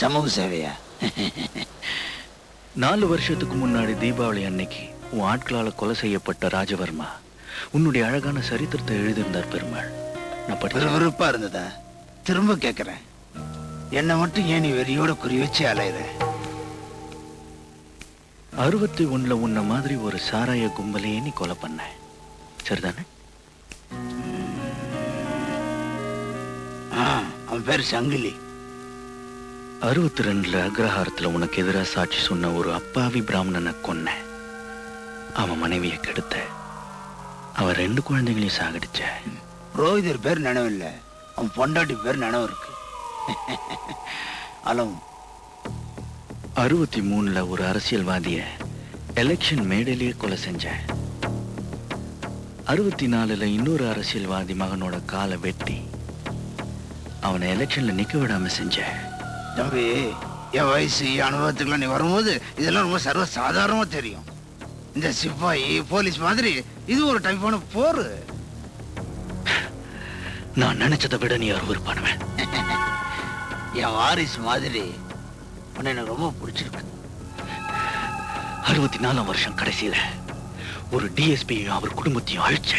சமூக சேவையா? 4 வருஷத்துக்கு முன்னாடி தீபாவளி அன்னைக்கு உன் ஆட்களால கொலை செய்யப்பட்ட ராஜவர்மா உன்னுடைய அழகான சரித்திரத்தை எழுதியிருந்தார் பெருமாள். நான் விறுவிறுப்பா இருந்ததா? திரும்ப கேட்கிறேன், என்ன மட்டும் ஏன் நீ வெறியோட குறி வச்சு அலையுற? 61 உன்ன மாதிரி ஒரு சாராய கும்பலையே நீ கொலை பண்ண, சரிதானே? அவன் பேர் சங்கிலி. 62 அக்ரஹாரத்துல உனக்கு எதிராக சாட்சி சொன்ன ஒரு அப்பாவி பிராமணனை கொன்ன. அவன் மனைவியை கெடுத்த. அவன் 2 குழந்தைகளையும் சாகடிச்ச. புரோகிதர் பேர் நினைவில்ல, அவன் பொண்டாட்டி பேர் நினைவு இருக்கு. அலம் 63 ஒரு அரசியல்வாதிய எலெக்ஷன் மேடையிலேயே கொலை செஞ்ச. 64 இன்னொரு அரசியல்வாதி மகனோட காலை வெட்டி அவனை எலெக்ஷன்ல நிக்க விடாம செஞ்ச. தம்பி, என் வயசு அனுபவத்துக்குலாம் நீ வரும்போது இதெல்லாம் ரொம்ப சர்வ சாதாரணமா தெரியும். இந்த சிப்பாயி போலீஸ் மாதிரி இது ஒரு டைப்பான போர். நான் நினைச்சதை விட நீ அருவருப்பானவன். என் வாரிசு மாதிரி உன்னை எனக்கு ரொம்ப பிடிச்சிருக்கு. 64 வருஷம் கடைசியில ஒரு டிஎஸ்பியும் அவர் குடும்பத்தையும் அழிச்ச.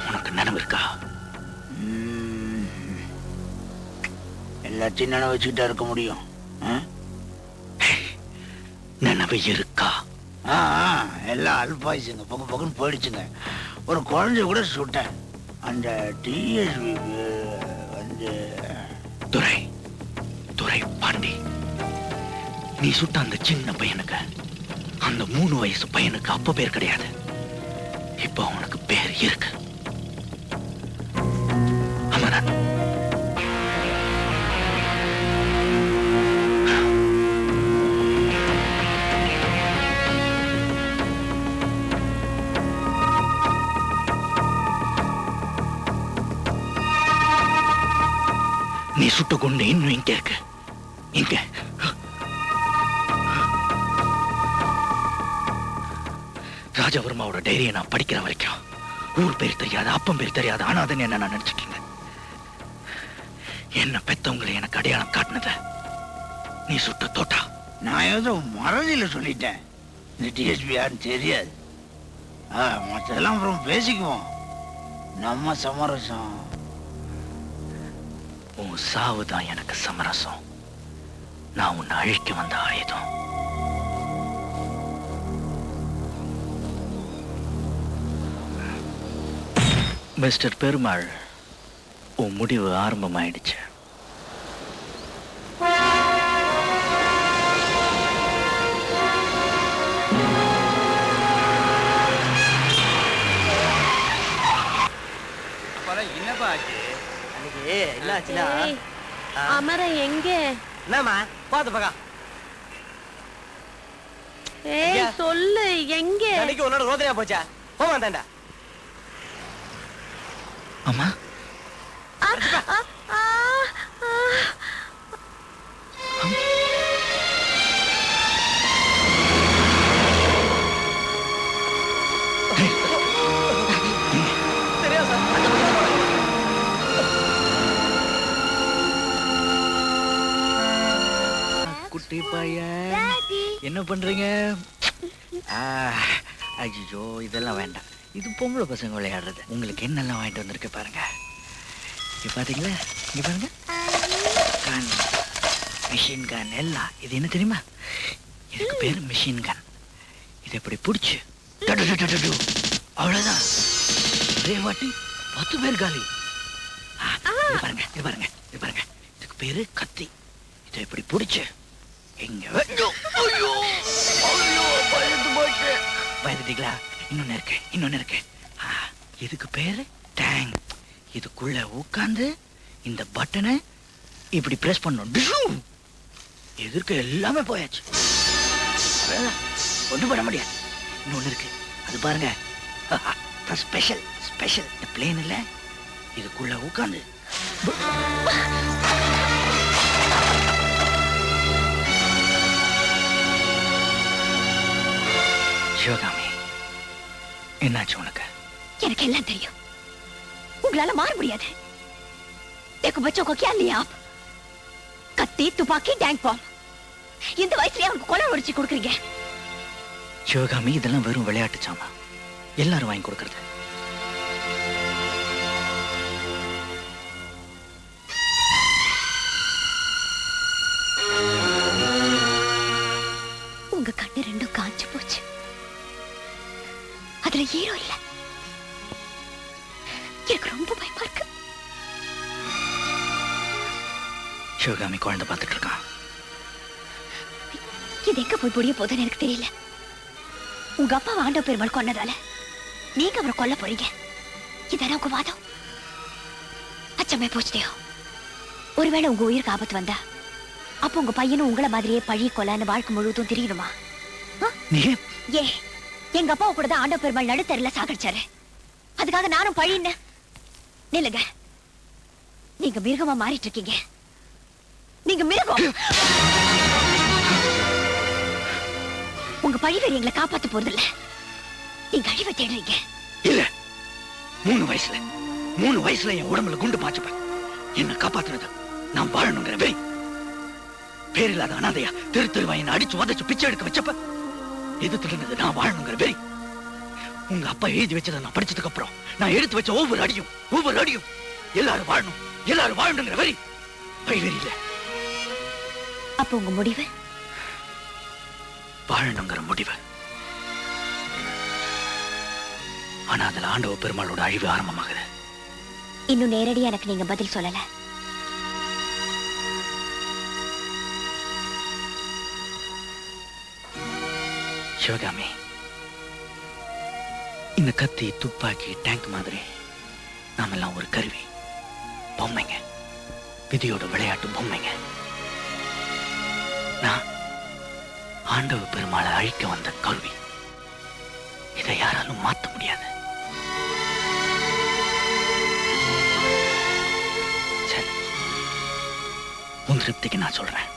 உனக்கு நினைவு இருக்கா? எல்லாத்தையும் நினைவு வச்சுக்கிட்டா இருக்க முடியும். நினைவு இருக்கா? எல்லாம் அல்பாயுசுங்க, பக்கம் பக்கம் போயிடுச்சுங்க. ஒரு குழந்தை கூட சுட்டேன். அந்த டிஎஸ்பி வந்து துரை துரை பாண்டி. நீ சுட்ட அந்த சின்ன பையனுக்கு, அந்த 3 வயசு பையனுக்கு அப்ப பேர் கிடையாது. இப்ப அவனுக்கு பேர் இருக்கு. அமரன். நீ சுட்ட கொண்டு இன்னும் இங்க இருக்கு. இங்க ராஜவர்மாவோட டைரியை நான் படிக்கிற வரைக்கும் ஊர் பேர் தெரியாது, அப்பம் பேர் தெரியாது, ஆனாதன்னு என்ன நான் நினைச்சிட்டு இருந்தேன். என்ன பெத்தவங்களை எனக்கு அடையாளம் காட்டினத நீ சுட்ட தோட்டா. நான் ஏதோ மறதியில சொல்லிட்டேன். இந்த டிஎஸ்பி யாருன்னு தெரியாது. மற்றதெல்லாம் அப்புறம் பேசிக்குவோம். நம்ம சமரசம். உன் சாவுதான் எனக்கு சமரசம். நான் உன்னை அழிக்க வந்த ஆயுதம். மிஸ்டர் பெருமாள், உன் முடிவு ஆரம்பமாயிடுச்சு. என்னப்பா ஆச்சு? அமரன் எங்க? என்னம்மா பாத்து பக்கா சொல்லு, எங்க? அன்னைக்கு உன்னோட ரோதனையா போச்சா? போமா தாண்டா. அம்மா குட்டி பையன், என்ன பண்றீங்க? ஐயோ, இதெல்லாம் வேண்டாம். இது பொம்பளை பசங்க விளையாடுறது. உங்களுக்கு என்னெல்லாம் வாங்கிட்டு வந்திருக்கு பாருங்க. இங்க பாத்தீங்களா? இங்க பாருங்க, கன், மிஷின் கன் எல்லாம். இது என்ன தெரியுமா? இதுக்கு பேரு மிஷின் கன். இதை இப்படி பிடிச்சு அவ்வளவுதான், ஒரே வாட்டி 10 பேர் காலி. இது பாருங்க, இது பாருங்க, இது பாருங்க. இதுக்கு பேரு கத்தி. இதை இப்படி பிடிச்சு எங்க பயந்துட்டீங்களா? இன்னொன்னு இருக்கு, இன்னொன்னு இருக்கு. இதுக்கு பேரு டேங். இதுக்குள்ள உட்கார்ந்து இந்த பட்டனை இப்படி பிரஸ் பண்ணணும். எதிர்க்க எல்லாமே போயாச்சு. ஒண்ணும் பண்ண முடியாது. இன்னொன்னு இருக்கு, அது பாருங்க. Special special. இந்த பிளேன் இல்ல, இதுக்குள்ள உட்கார்ந்து சிவகாமி, என்னாச்சு உனக்கு? எனக்கு எல்லாம் தெரியும். உங்களால மாற முடியாது. देखो बच्चों को क्या लिया आप? கத்தி துப்பாக்கி டேங்க் பாம் இந்த வயசுலயே அவனுக்கு கொலை உடைச்சு கொடுக்குறீங்க. சிவகாமி, இதெல்லாம் வெறும் விளையாட்டு சாமா. எல்லாரும் வாங்கி கொடுக்கறது. உங்க கண்ணு ரெண்டும் காஞ்சு போச்சு. அதுல ஹீரோ இல்ல. எனக்கு ரொம்ப பயமா இருக்கு. சிவகாமி குழந்தை பார்த்துட்டு இருக்கான். இது எங்க போய் முடிய போதுன்னு எனக்கு தெரியல. உங்க அப்பா ஆண்டவ பெருமாள் கொன்னதால நீங்க அவரை கொல்ல போறீங்க. இதான உங்க வாதம்? அச்சமே போச்சுதேயோ. ஒருவேளை உங்க உயிருக்கு ஆபத்து வந்தா அப்ப உங்க பையனும் உங்களை மாதிரியே பழி கொலைன்னு வாழ்க்கை முழுவதும் தெரியணுமா? ஏ, எங்க அப்பா கூட தான் ஆண்டவ பெருமாள் நடுத்தரில சாகடிச்சாரு. அதுக்காக நானும் பழின்னு நில்லுங்க. நீங்க மிருகமா மாறிட்டு இருக்கீங்க. நீங்க மிருகம். உங்க பழிவேறு எங்களை காப்பாத்த போறது இல்ல. நீங்க அழிவை தேடுறீங்க. இல்ல, 3 வயசுல என் உடம்புல குண்டு பாய்ச்சுப்பேன். என்ன காப்பாத்துறது நான் வாழணுங்கிற வெறி. பேரில்லாத அனாதையா தெருவா என்ன அடிச்சு உதச்சு பிச்சை எடுக்க வச்சப்ப எதிர்த்து நான் வாழணுங்கிற வெறி. உங்க அப்பா எழுதி வச்சதை நான் படிச்சதுக்கு அப்புறம் நான் எடுத்து வச்ச ஒவ்வொரு அடியும் எல்லாரும் வாழணுங்கிற வெறி. பைவெறி இல்ல. அப்ப உங்க முடிவு? வாழணுங்கிற முடிவு. ஆனா அதுல ஆண்டவ பெருமாளோட அழிவு ஆரம்பமாகுது. இன்னும் நேரடியா எனக்கு நீங்க பதில் சொல்லல. சிவகாமி, இந்த கத்தி துப்பாக்கி டேங்க் மாதிரி நாமெல்லாம் ஒரு கருவி, பொம்மைங்க, விதியோட விளையாட்டு பொம்மைங்க. நான் ஆண்டவ பெருமாளை அழிக்க வந்த கல்வி. இதை யாராலும் மாற்ற முடியாது. சரி, உன் திருப்திக்கு நான் சொல்றேன்.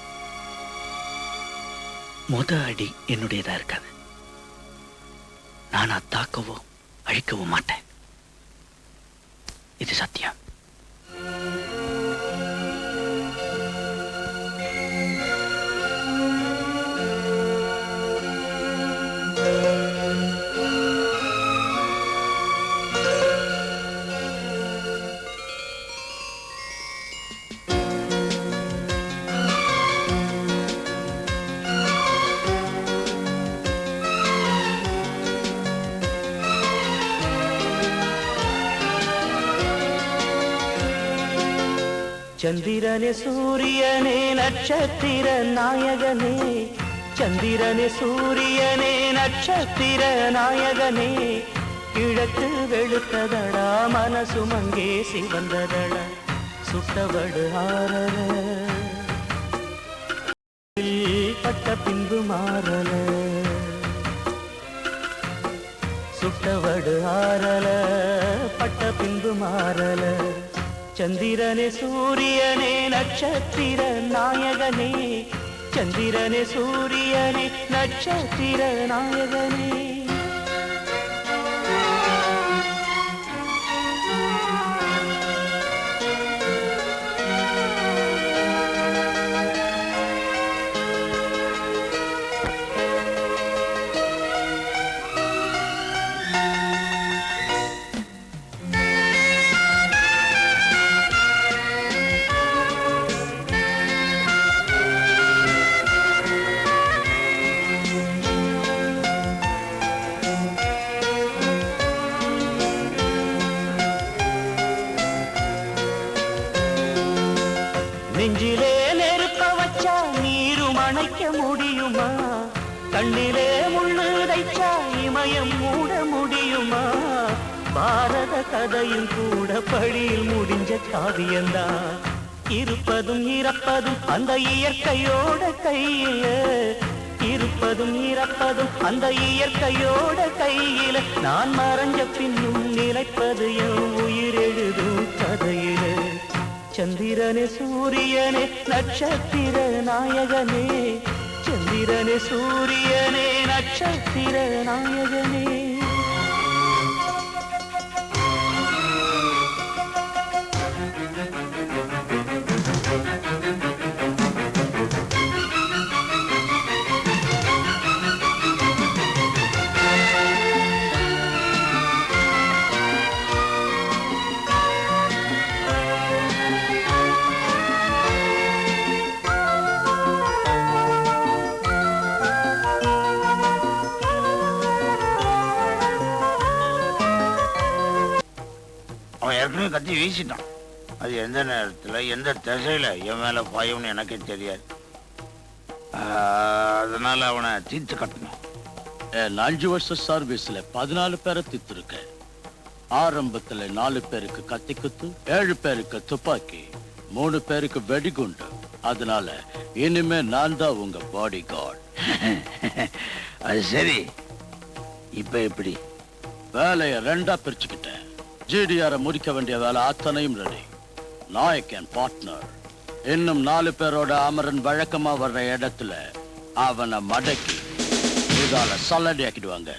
முத அடி என்னுடையதா இருக்காது. நான் தாக்கவோ அழிக்கவோ மாட்டேன். இது சத்தியம். சந்திரனே சூரியனே நட்சத்திர நாயகனே, சந்திரனே சூரியனே நட்சத்திர நாயகனே, கிழக்கு வெளுத்ததடா மனசு மங்கே சிவந்ததடா, சுட்டவடு ஆரல பட்ட பின்பு மாறல, சுட்டவடு ஆரல பட்ட பின்பு மாறல. சந்திரனே சூரியனே நட்சத்திர நாயகனே, சந்திரனே சூரியனே நட்சத்திர நாயகனே. நெஞ்சிலே நெருப்ப வச்சா நீரும் அணைக்க முடியுமா, கண்ணிலே முள்ளு தைச்சா இமயம் மூட முடியுமா, பாரத கதையும் கூட பழியில் முடிஞ்ச காவியந்தான், இருப்பதும் இறப்பதும் அந்த இயற்கையோட கையில, இருப்பதும் இறப்பதும் அந்த இயற்கையோட கையில, நான் மறைஞ்ச பின்னும் நிலைப்பது என் உயிர் எழுதும் கதையில. சந்திரனே சூரியனே நட்சத்திர நாயகனே, சந்திரனே சூரியனே நட்சத்திர நாயகனே. ஏற்கனவே கத்தி வீசிட்டான். அது எந்த நேரத்தில் எந்த திசையில் என் மேலே பாயும்னு எனக்கே தெரியாது. அதனால அவனை தீர்த்து கட்டணும். 5 வருஷ சர்வீஸ்ல 14 பேரை தீர்த்திருக்கேன். ஆரம்பத்துல 4 பேருக்கு கத்தி குத்து, 7 பேருக்கு துப்பாக்கி, 3 பேருக்கு வெடிகுண்டு. அதனால இனிமே நான் தான் உங்க பாடி கார்டு. அது சரி, இப்ப எப்படி? வேலையை 2ஆ பிரிச்சுக்கிட்டேன். ஜிடிஆரை முடிக்க வேண்டிய வேலை அத்தனையும் ரெடி. நாயக்கன் பார்ட்னர். இன்னும் 4 பேரோட அமரன் வழக்கமா வர்ற இடத்துல அவனை மடக்கி இதால சல்லடி ஆக்கிடுவாங்க.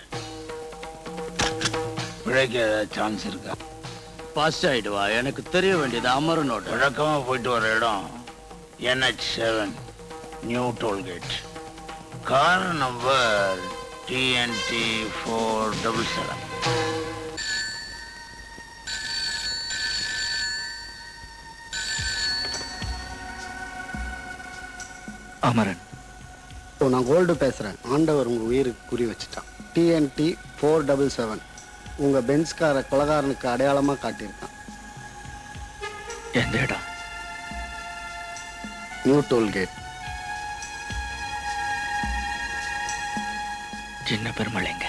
பிழைக்க சான்ஸ் இருக்கா? பாஸ் ஆயிடுவா. எனக்கு தெரிய வேண்டியது அமரனோட. வழக்கமா போயிட்டு வர இடம் NH7 new tollgate. Car number TNT 477. Amaran, இப்போ நான் கோல்டு பேசுகிறேன். ஆண்டவர் உங்கள் உயிருக்கு குறி வச்சுட்டான். TNT 477 உங்கள் பென்ஸ்கார கொலகாரனுக்கு அடையாளமாக காட்டியிருக்கான். எந்த இடம்? New tollgate. சின்ன பெருமாள் எங்க?